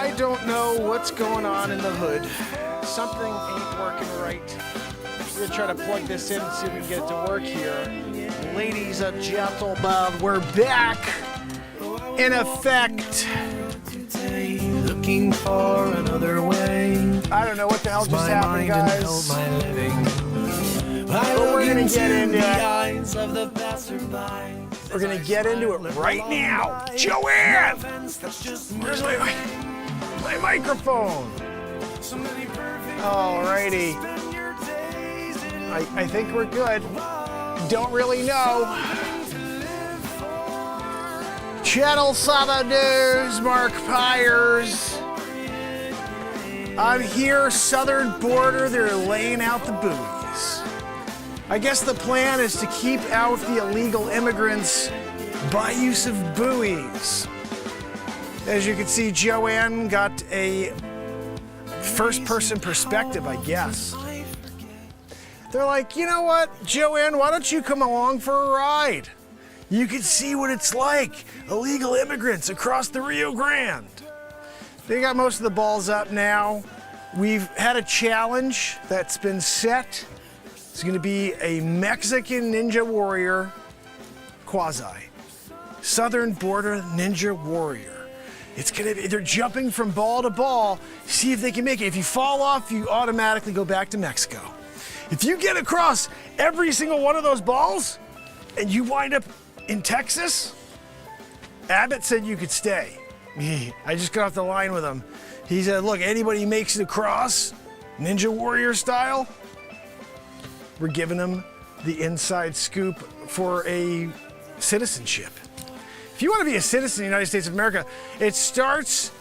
I don't know what's going on in the hood. Something ain't working right. We're gonna try to plug this in and see if we can get it to work here. Ladies and gentlemen, we're back in effect. Looking for another way. I don't know what the hell just happened, guys. But we're gonna get into it. We're gonna get into it right now. Joanne! Where's my microphone? Alrighty. I think we're good. Don't really know. Channel 7 News, Mark Pires. I'm here, southern border. They're laying out the buoys. I guess the plan is to keep out the illegal immigrants by use of buoys. As you can see, Joanne got a first-person perspective, I guess. They're like, you know what, Joanne, why don't you come along for a ride? You can see what it's like, illegal immigrants across the Rio Grande. They got most of the balls up now. We've had a challenge that's been set. It's gonna be a Mexican Ninja Warrior, quasi. Southern Border Ninja Warrior. It's gonna be, they're jumping from ball to ball, see if they can make it. If you fall off, you automatically go back to Mexico. If you get across every single one of those balls and you wind up in Texas, Abbott said you could stay. I just got off the line with him. He said, look, anybody who makes it across, Ninja Warrior style, we're giving them the inside scoop for a citizenship. If you want to be a citizen of the United States of America, it starts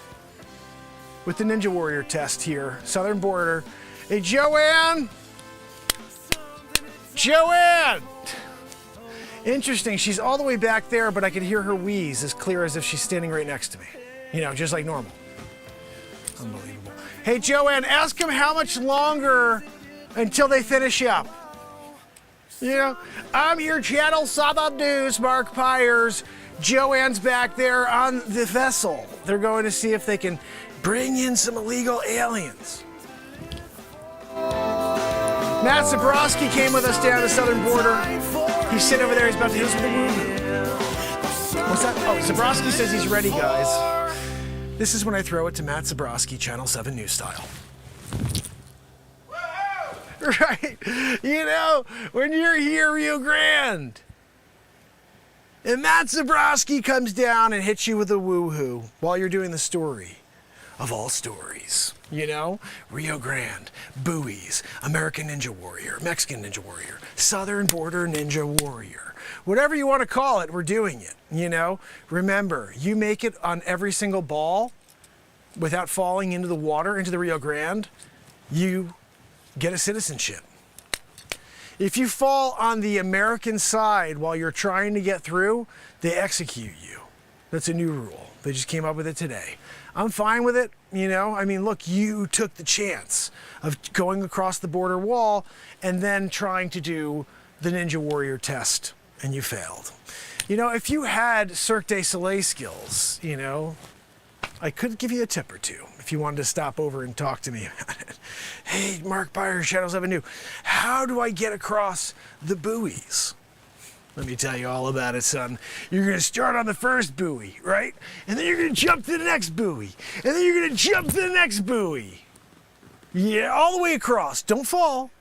with the Ninja Warrior test here, southern border. Hey, Joanne! Joanne! Interesting, she's all the way back there, but I could hear her wheeze as clear as if she's standing right next to me. You know, just like normal. Unbelievable. Hey, Joanne, ask them how much longer until they finish up. You know, I'm your Channel 7 News, Mark Pires. Joanne's back there on the vessel. They're going to see if they can bring in some illegal aliens. Matt Zabrowski came with us down the southern border. He's sitting over there. He's about to hit us with the woo. What's that? Oh, Zabrowski says he's ready, guys. This is when I throw it to Matt Zabrowski, Channel 7 News style. Right? You know, when you're here, Rio Grande, and Matt Zabrowski comes down and hits you with a woo-hoo while you're doing the story of all stories. You know, Rio Grande, buoys, American Ninja Warrior, Mexican Ninja Warrior, Southern Border Ninja Warrior. Whatever you want to call it, we're doing it, you know? Remember, you make it on every single ball without falling into the water, into the Rio Grande, you get a citizenship. If you fall on the American side while you're trying to get through, they execute you. That's a new rule. They just came up with it today. I'm fine with it, you know? I mean, look, you took the chance of going across the border wall and then trying to do the Ninja Warrior test, and you failed. You know, if you had Cirque du Soleil skills, you know, I could give you a tip or two if you wanted to stop over and talk to me about it. Hey, Mark Pires, Channel 7 News. How do I get across the buoys? Let me tell you all about it, son. You're gonna start on the first buoy, right? And then you're gonna jump to the next buoy. And then you're gonna jump to the next buoy. Yeah, all the way across. Don't fall.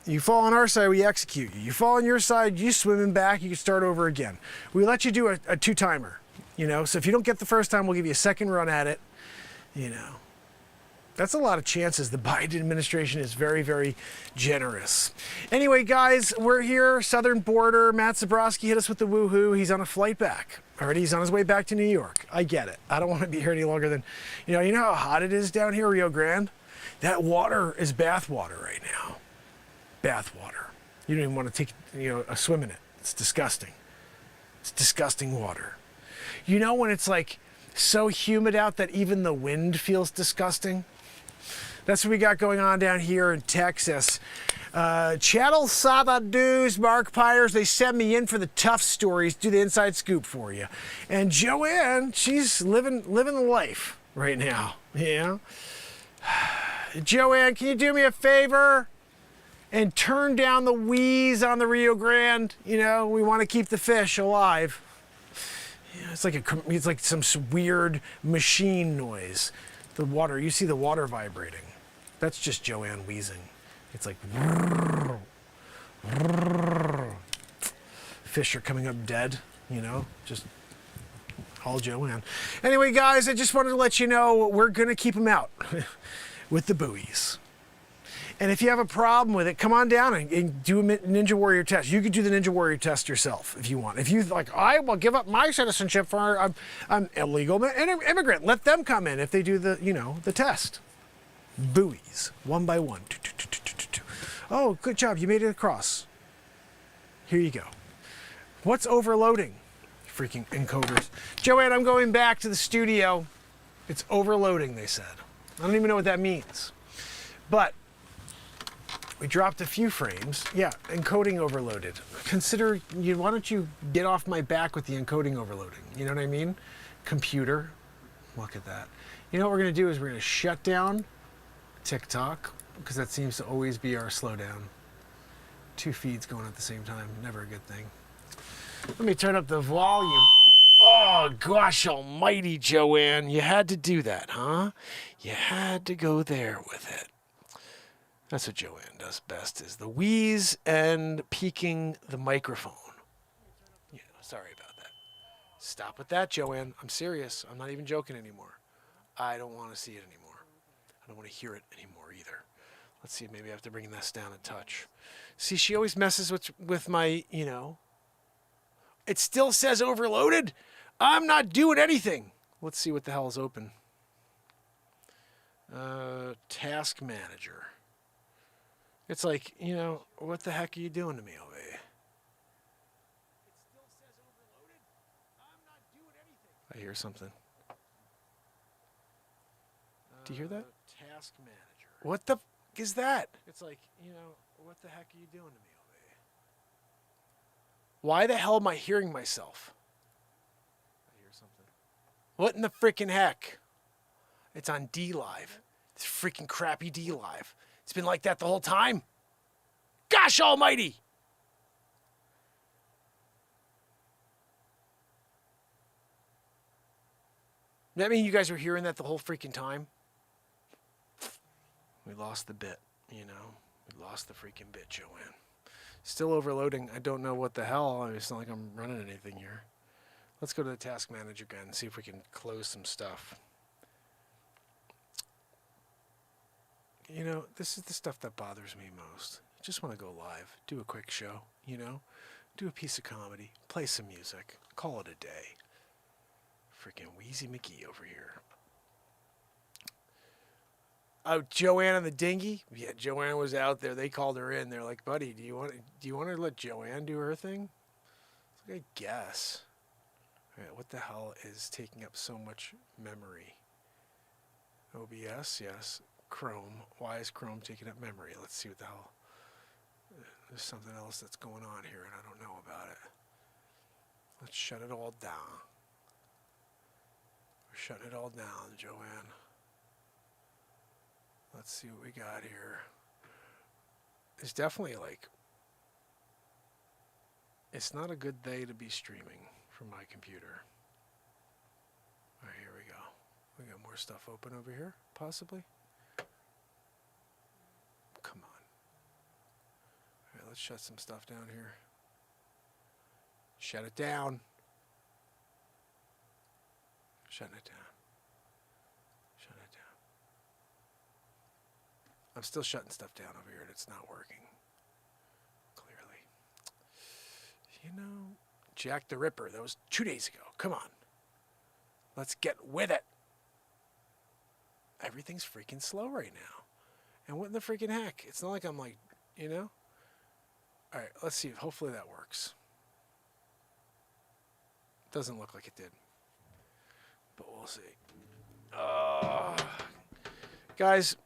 You fall on our side, we execute you. You fall on your side, you swim in back, you can start over again. We let you do a two-timer. You know, so if you don't get the first time, we'll give you a second run at it. You know, that's a lot of chances. The Biden administration is very, very generous. Anyway, guys, we're here, southern border. Matt Zabrowski hit us with the woohoo. He's on a flight back. Already, he's on his way back to New York. I get it. I don't want to be here any longer than, you know how hot it is down here, Rio Grande? That water is bath water right now. Bath water. You don't even want to take, a swim in it. It's disgusting. It's disgusting water. You know when it's like so humid out that even the wind feels disgusting? That's what we got going on down here in Texas. Channel Sabadoos, Mark Pires, they send me in for the tough stories, do the inside scoop for you. And Joanne, she's living the life right now. Yeah. Joanne, can you do me a favor and turn down the wheeze on the Rio Grande? You know, we want to keep the fish alive. Yeah, it's like some weird machine noise. The water, you see the water vibrating. That's just Joanne wheezing. It's like fish are coming up dead, just all Joanne. Anyway, guys, I just wanted to let you know we're going to keep them out with the buoys. And if you have a problem with it, come on down and do a Ninja Warrior test. You could do the Ninja Warrior test yourself if you want. If you like, I will give up my citizenship for I'm illegal immigrant. Let them come in if they do the the test. Buoys, one by one. Oh, good job. You made it across. Here you go. What's overloading? Freaking encoders. Joanne, I'm going back to the studio. It's overloading, they said. I don't even know what that means. But we dropped a few frames. Yeah, encoding overloaded. Why don't you get off my back with the encoding overloading? You know what I mean? Computer. Look at that. You know what we're going to do is we're going to shut down TikTok, because that seems to always be our slowdown. Two feeds going at the same time. Never a good thing. Let me turn up the volume. Oh, gosh almighty, Joanne. You had to do that, huh? You had to go there with it. That's what Joanne does best, is the wheeze and peeking the microphone. Sorry about that. Stop with that, Joanne. I'm serious. I'm not even joking anymore. I don't want to see it anymore. I don't want to hear it anymore either. Let's see, maybe I have to bring this down a touch. See, she always messes with my, It still says overloaded. I'm not doing anything. Let's see what the hell is open. Task manager. It's like, what the heck are you doing to me over here? It still says overloaded. I'm not doing anything. I hear something. Do you hear that? Task manager. What the is that? It's like, what the heck are you doing to me over here? Why the hell am I hearing myself? I hear something. What in the freaking heck? It's on D Live. It's freaking crappy D Live. It's been like that the whole time. Gosh almighty! Does that mean you guys were hearing that the whole freaking time? We lost the bit, We lost the freaking bit, Joanne. Still overloading. I don't know what the hell. It's not like I'm running anything here. Let's go to the task manager again and see if we can close some stuff. This is the stuff that bothers me most. I just want to go live, do a quick show, do a piece of comedy, play some music, call it a day. Freaking Wheezy McGee over here. Oh, Joanne on the dinghy? Yeah, Joanne was out there. They called her in. They're like, buddy, do you want to let Joanne do her thing? It's like, I guess. All right, what the hell is taking up so much memory? OBS, yes. Chrome. Why is Chrome taking up memory? Let's see what the hell. There's something else that's going on here, and I don't know about it. Let's shut it all down. We're shutting it all down, Joanne. Let's see what we got here. It's definitely it's not a good day to be streaming from my computer. All right, here we go. We got more stuff open over here, possibly. Come on. All right, let's shut some stuff down here. Shut it down. Shutting it down. Shutting it down. I'm still shutting stuff down over here and it's not working. Clearly. You know, Jack the Ripper. That was 2 days ago. Come on. Let's get with it. Everything's freaking slow right now. And what in the freaking heck? It's not like I'm like, you know? All right, let's see. Hopefully that works. Doesn't look like it did. But we'll see. Guys,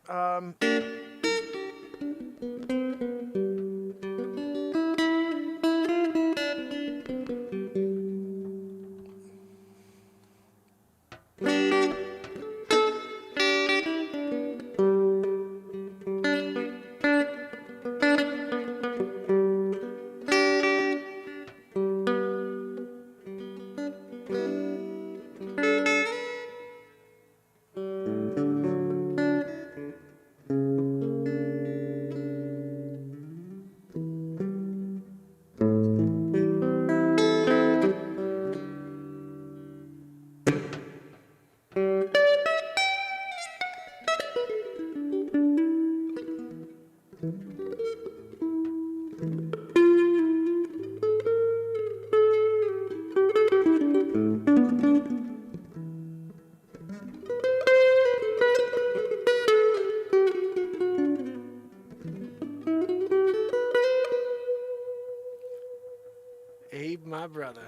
Abe, my brother.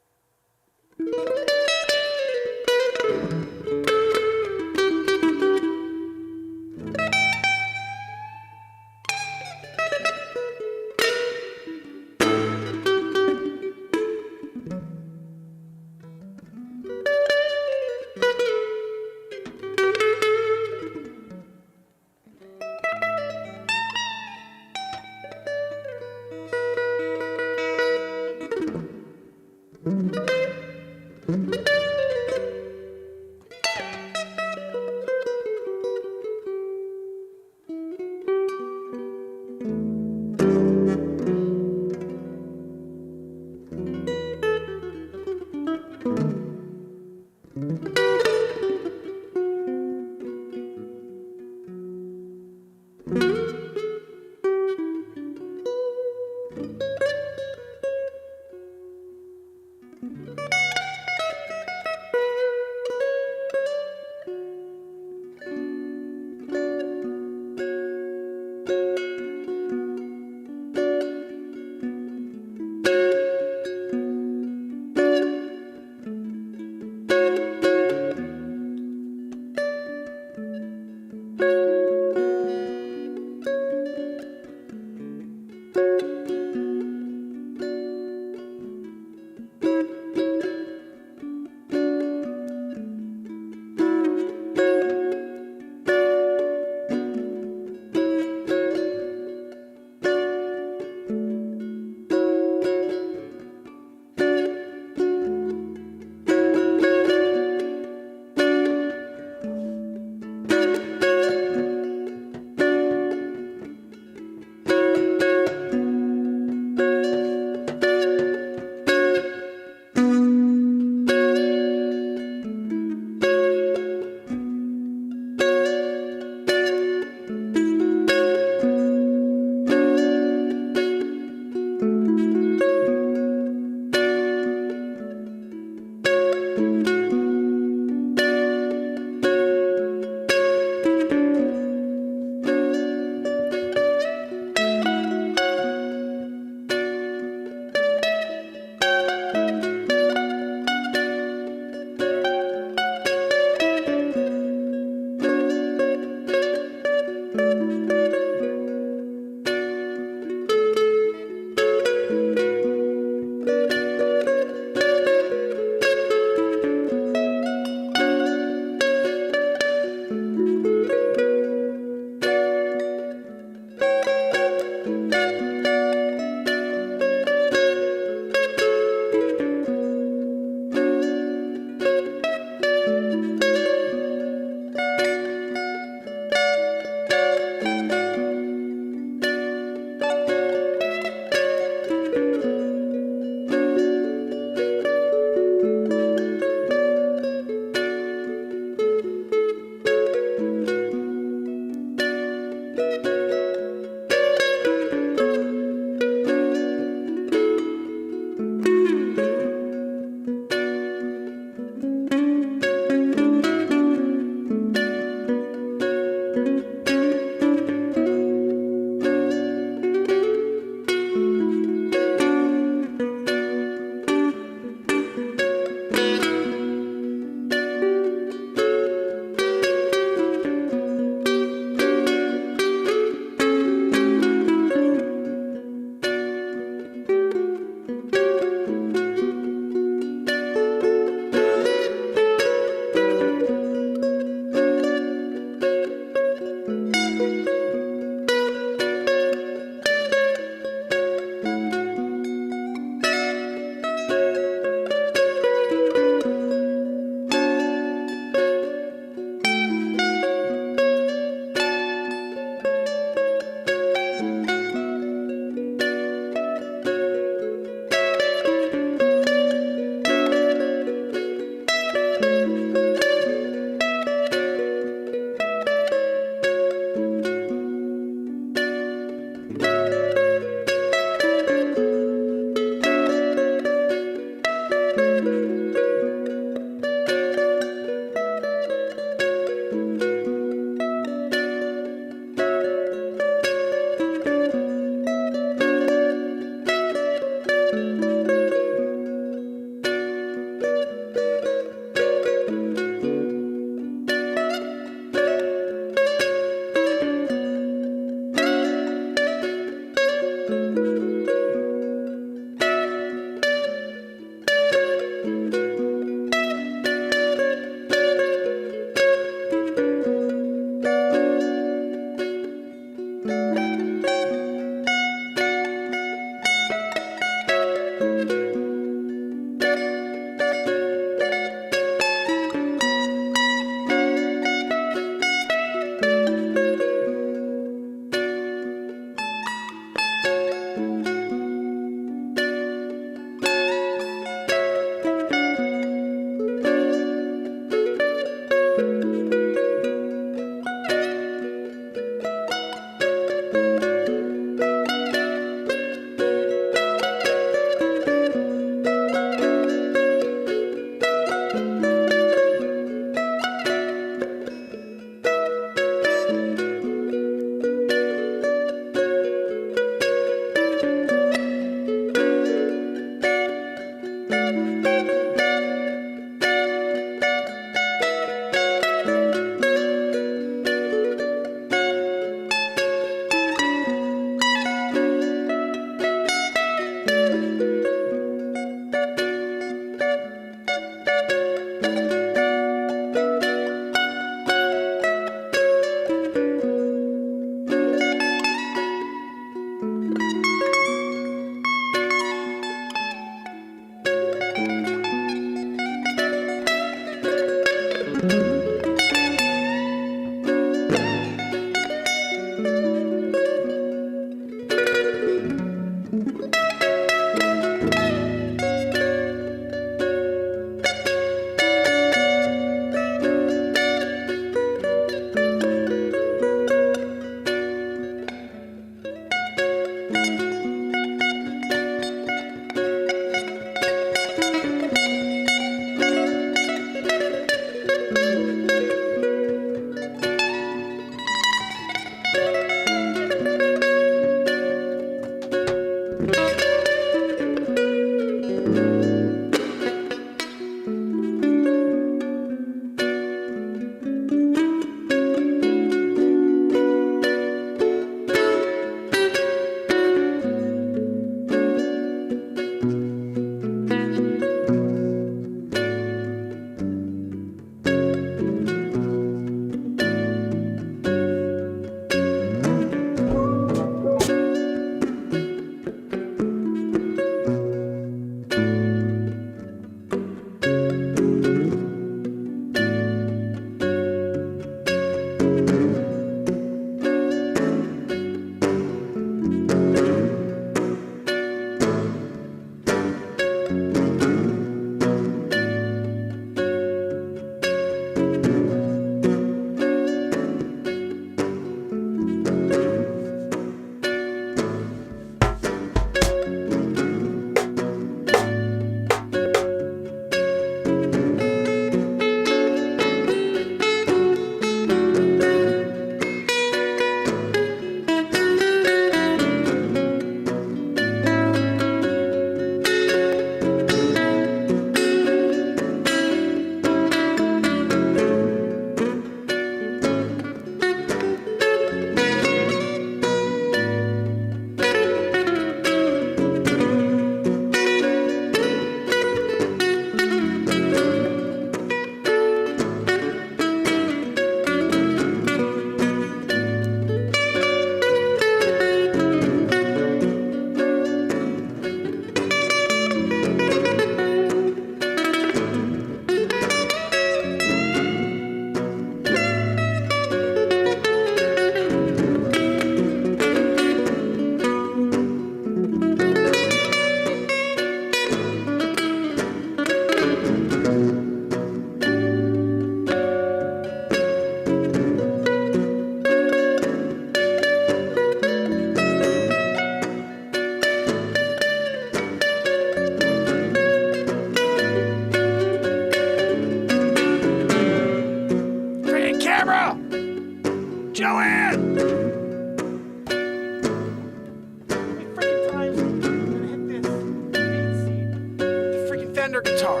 Fender guitar,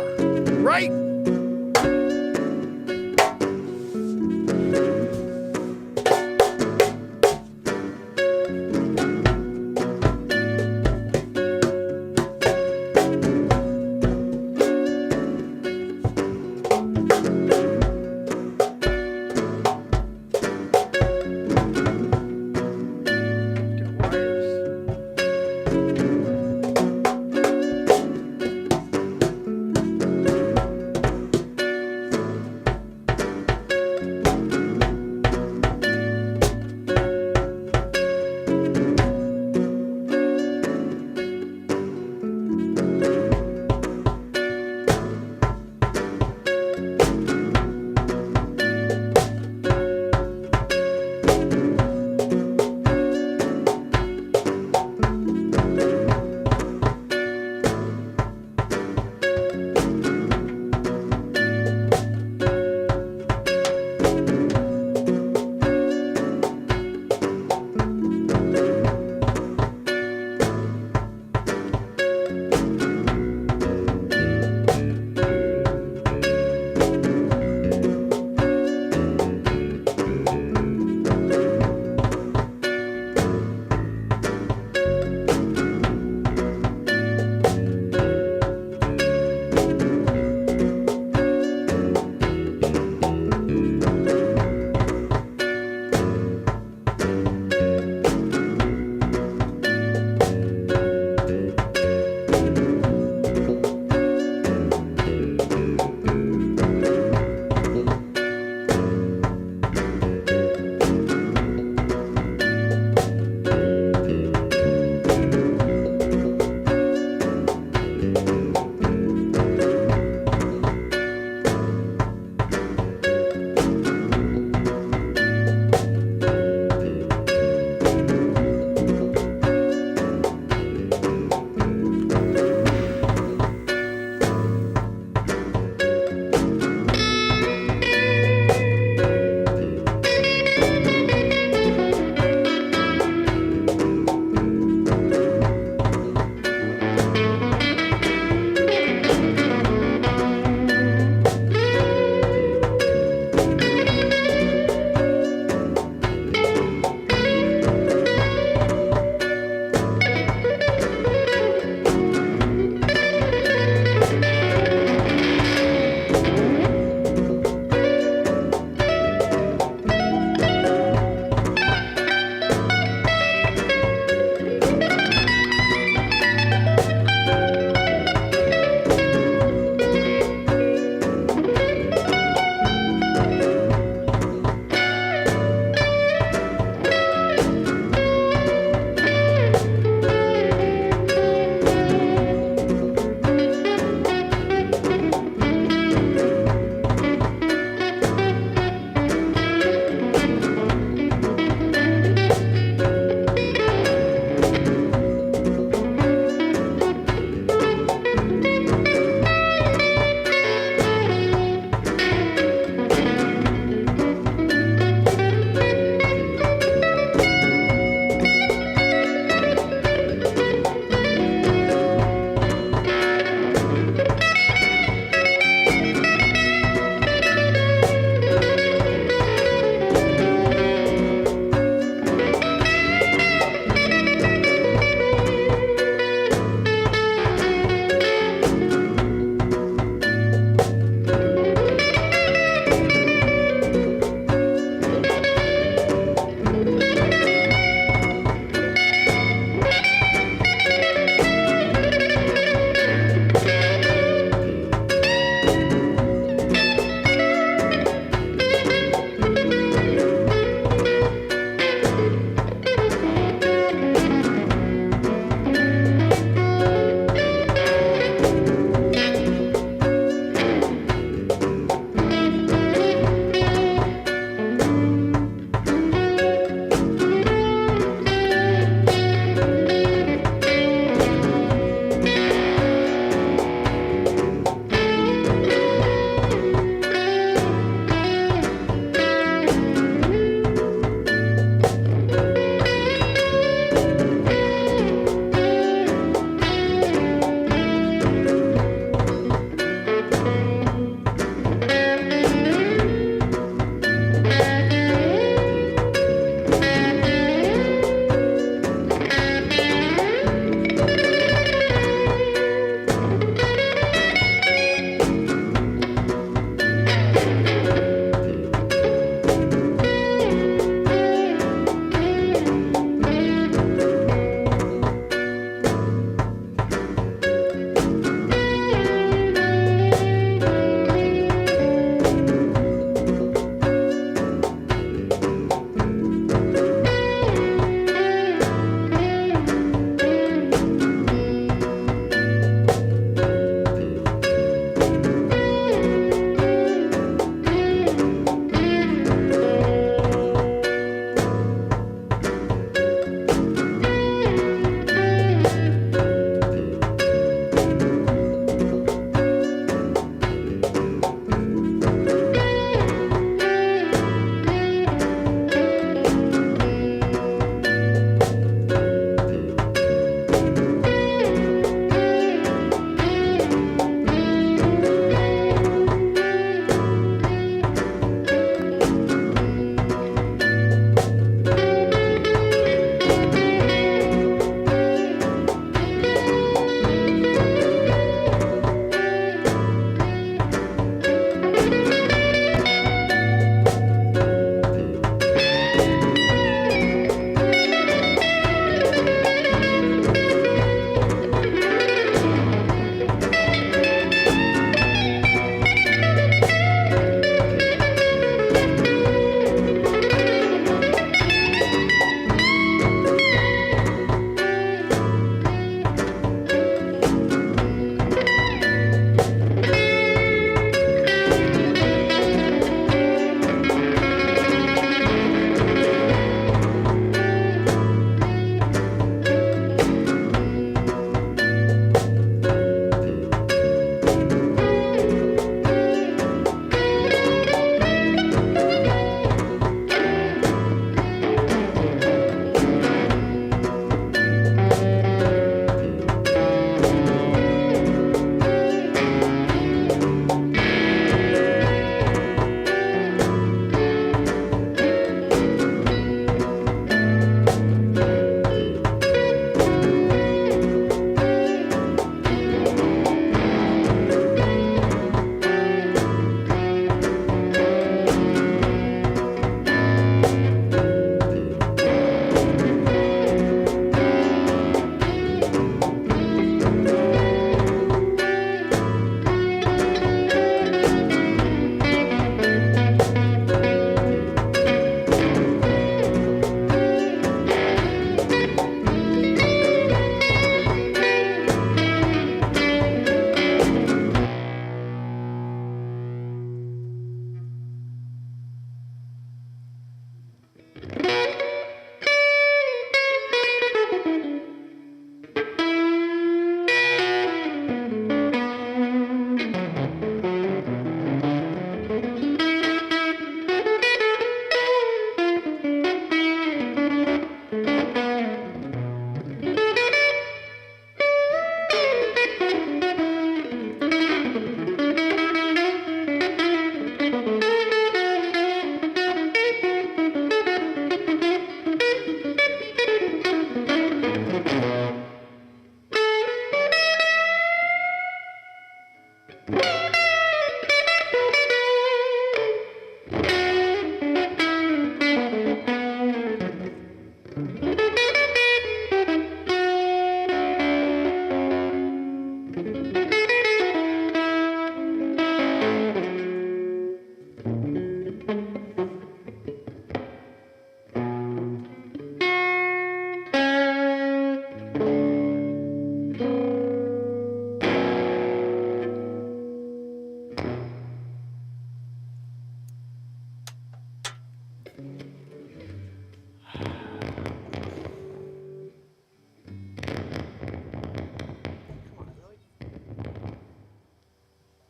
right?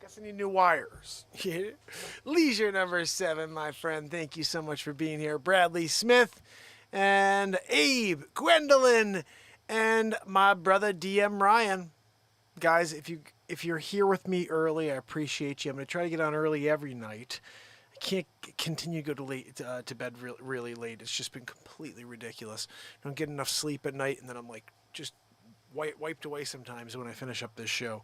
Guess I need new wires. Leisure number 7, my friend. Thank you so much for being here. Bradley Smith and Abe, Gwendolyn, and my brother DM Ryan. Guys, if you're here with me early, I appreciate you. I'm going to try to get on early every night. I can't continue to go to bed really late. It's just been completely ridiculous. I don't get enough sleep at night, and then I'm like just wiped away sometimes when I finish up this show.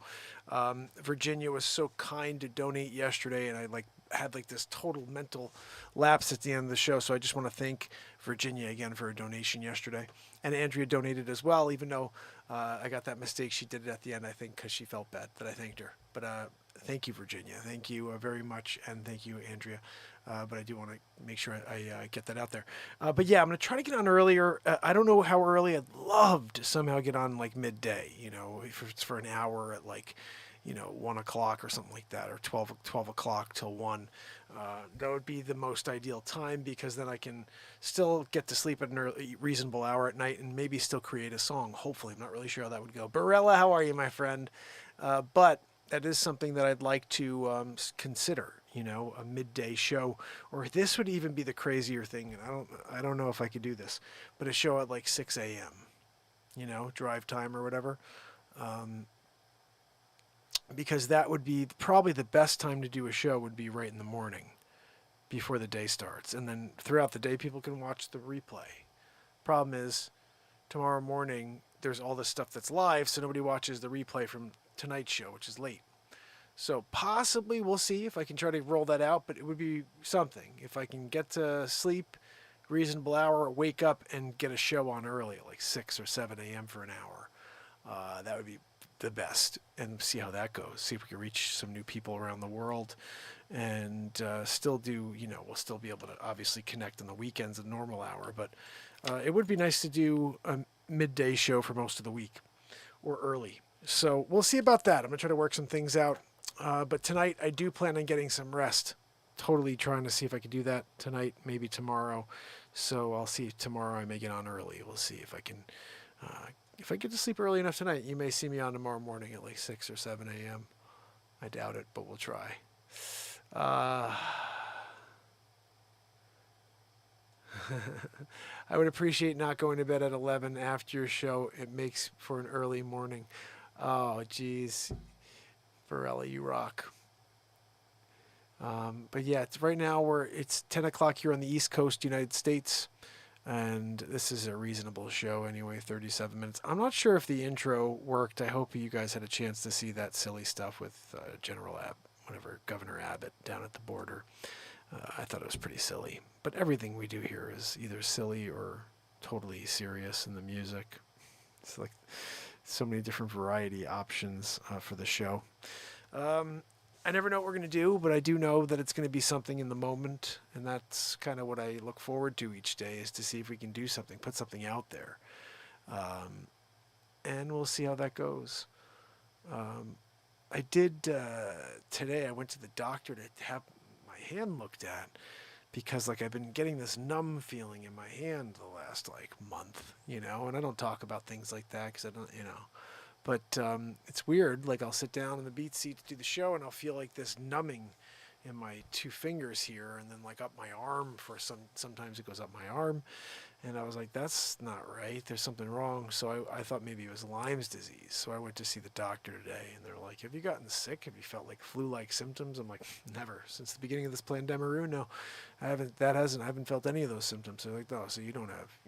Virginia was so kind to donate yesterday, and I had this total mental lapse at the end of the show. So I just want to thank Virginia again for her donation yesterday. And Andrea donated as well, even though I got that mistake. She did it at the end, I think, because she felt bad that I thanked her. But thank you, Virginia. Thank you very much, and thank you, Andrea. But I do want to make sure I get that out there. But yeah, I'm going to try to get on earlier. I don't know how early. I'd love to somehow get on midday, if it's for an hour at 1 o'clock or something like that, or 12 o'clock till 1. That would be the most ideal time, because then I can still get to sleep at an reasonable hour at night and maybe still create a song. Hopefully. I'm not really sure how that would go. Barella, how are you, my friend? But that is something that I'd like to consider, a midday show, or this would even be the crazier thing. And I don't know if I could do this, but a show at 6 a.m., drive time or whatever. Because that would be probably the best time to do a show, would be right in the morning before the day starts. And then throughout the day, people can watch the replay. Problem is, tomorrow morning, there's all this stuff that's live, so nobody watches the replay from tonight's show, which is late. So possibly we'll see if I can try to roll that out, but it would be something. If I can get to sleep, reasonable hour, wake up, and get a show on early at 6 or 7 a.m. for an hour, that would be the best, and see how that goes. See if we can reach some new people around the world, and still do, we'll still be able to obviously connect on the weekends at normal hour, but it would be nice to do a midday show for most of the week, or early. So we'll see about that. I'm going to try to work some things out. But tonight I do plan on getting some rest. Totally trying to see if I can do that tonight, maybe tomorrow. So I'll see if tomorrow I may get on early. We'll see if I can, if I get to sleep early enough tonight, you may see me on tomorrow morning at 6 or 7 a.m. I doubt it, but we'll try. I would appreciate not going to bed at 11 after your show. It makes for an early morning. Oh, geez. Varela, you rock. But yeah, right now it's 10 o'clock here on the East Coast, United States. And this is a reasonable show anyway, 37 minutes. I'm not sure if the intro worked. I hope you guys had a chance to see that silly stuff with Governor Abbott down at the border. I thought it was pretty silly. But everything we do here is either silly or totally serious in the music. It's like so many different variety options for the show. I never know what we're going to do, but I do know that it's going to be something in the moment, and that's kind of what I look forward to each day, is to see if we can do something, put something out there. And we'll see how that goes. I did, today I went to the doctor to have my hand looked at, because I've been getting this numb feeling in my hand the last month, and I don't talk about things like that because I don't, but it's weird. I'll sit down in the BeatSeat to do the show, and I'll feel this numbing in my 2 fingers here, and then up my arm sometimes it goes up my arm, and I was like, that's not right. There's something wrong. So I thought maybe it was Lyme's disease. So I went to see the doctor today, and they're like, have you gotten sick? Have you felt flu-like symptoms? I'm like, never. Since the beginning of this pandemic, no, I haven't felt any of those symptoms. They're like, no, so you don't have,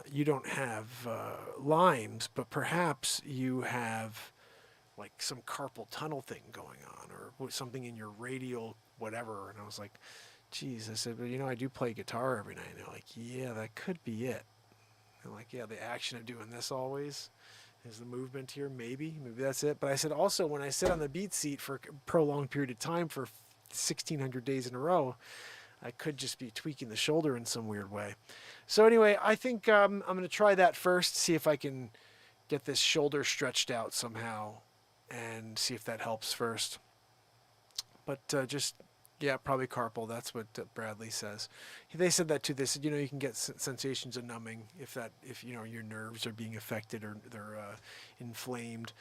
you don't have Lyme's, but perhaps you have like some carpal tunnel thing going on, or something in your radial whatever. And I was like, geez, I said, but I do play guitar every night. And they're like, yeah, that could be it. And like, yeah, the action of doing this always is the movement here. Maybe that's it. But I said also, when I sit on the BeatSeat for a prolonged period of time for 1,600 days in a row, I could just be tweaking the shoulder in some weird way. So anyway, I think I'm going to try that first, see if I can get this shoulder stretched out somehow and see if that helps first. But yeah, probably carpal. That's what Bradley says. They said that too. They said, you can get sensations of numbing if your nerves are being affected or they're inflamed.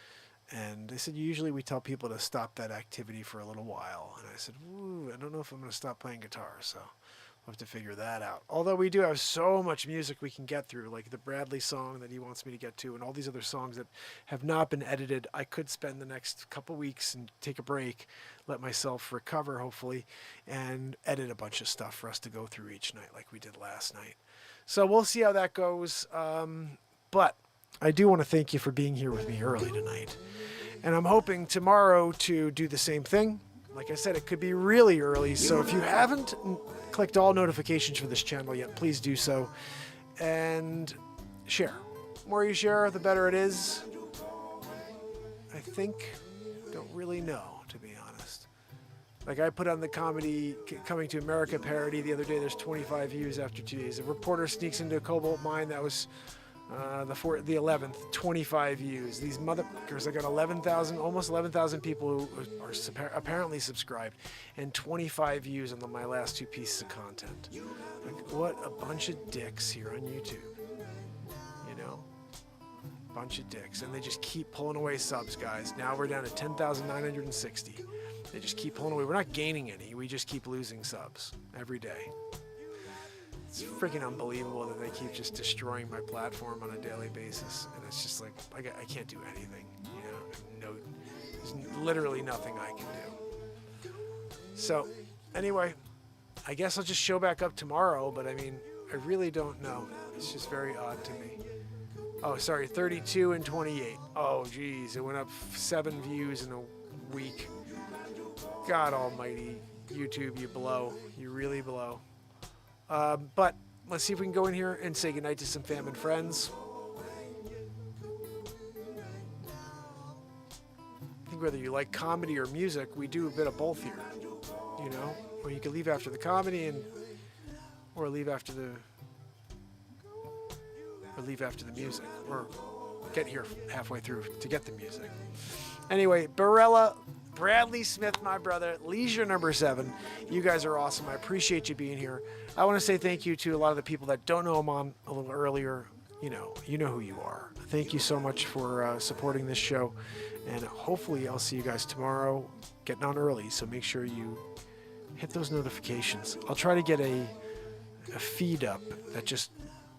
And they said, usually we tell people to stop that activity for a little while. And I said, ooh, I don't know if I'm going to stop playing guitar, so we'll have to figure that out. Although we do have so much music we can get through, like the Bradley song that he wants me to get to and all these other songs that have not been edited. I could spend the next couple weeks and take a break, let myself recover, hopefully, and edit a bunch of stuff for us to go through each night like we did last night. So we'll see how that goes. But I do want to thank you for being here with me early tonight. And I'm hoping tomorrow to do the same thing. Like I said, it could be really early. So if you haven't clicked all notifications for this channel yet, please do so. And share. The more you share, the better it is. I think, don't really know, to be honest. Like I put on the comedy Coming to America parody the other day. There's 25 views after 2 days. A reporter sneaks into a cobalt mine. That was the 11th, 25 views. These motherfuckers, I got 11,000, almost 11,000 people who are apparently subscribed, and 25 views on my last 2 pieces of content. Like, what a bunch of dicks here on YouTube. Bunch of dicks. And they just keep pulling away subs, guys. Now we're down to 10,960. They just keep pulling away. We're not gaining any. We just keep losing subs every day. It's freaking unbelievable that they keep just destroying my platform on a daily basis, and it's just like I can't do anything. There's literally nothing I can do. So, anyway, I guess I'll just show back up tomorrow. But I mean, I really don't know. It's just very odd to me. Oh, sorry, 32 and 28. Oh, geez, it went up 7 views in a week. God Almighty, YouTube, you blow. You really blow. But let's see if we can go in here and say goodnight to some fam and friends. I think whether you like comedy or music, we do a bit of both here. Or you can leave after the comedy or leave after the music, or get here halfway through to get the music. Anyway, Bradley Smith, my brother, Leisure number 7. You guys are awesome. I appreciate you being here. I want to say thank you to a lot of the people that don't know I'm on a little earlier. You know who you are. Thank you so much for supporting this show. And hopefully I'll see you guys tomorrow, getting on early. So make sure you hit those notifications. I'll try to get a feed up that just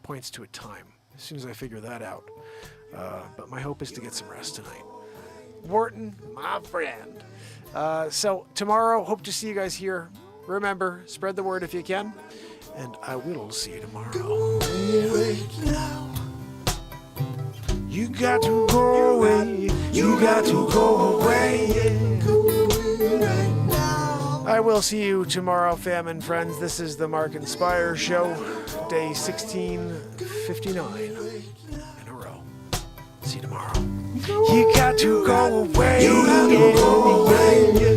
points to a time as soon as I figure that out. But my hope is to get some rest tonight. Wharton, my friend. So tomorrow, hope to see you guys here. Remember, spread the word if you can, and I will see you tomorrow. You got to go away. You got to go away. I will see you tomorrow, fam and friends. This is the Mark Inspire Show, day 1659 in a row. See you tomorrow. You got to go away. You got to go away.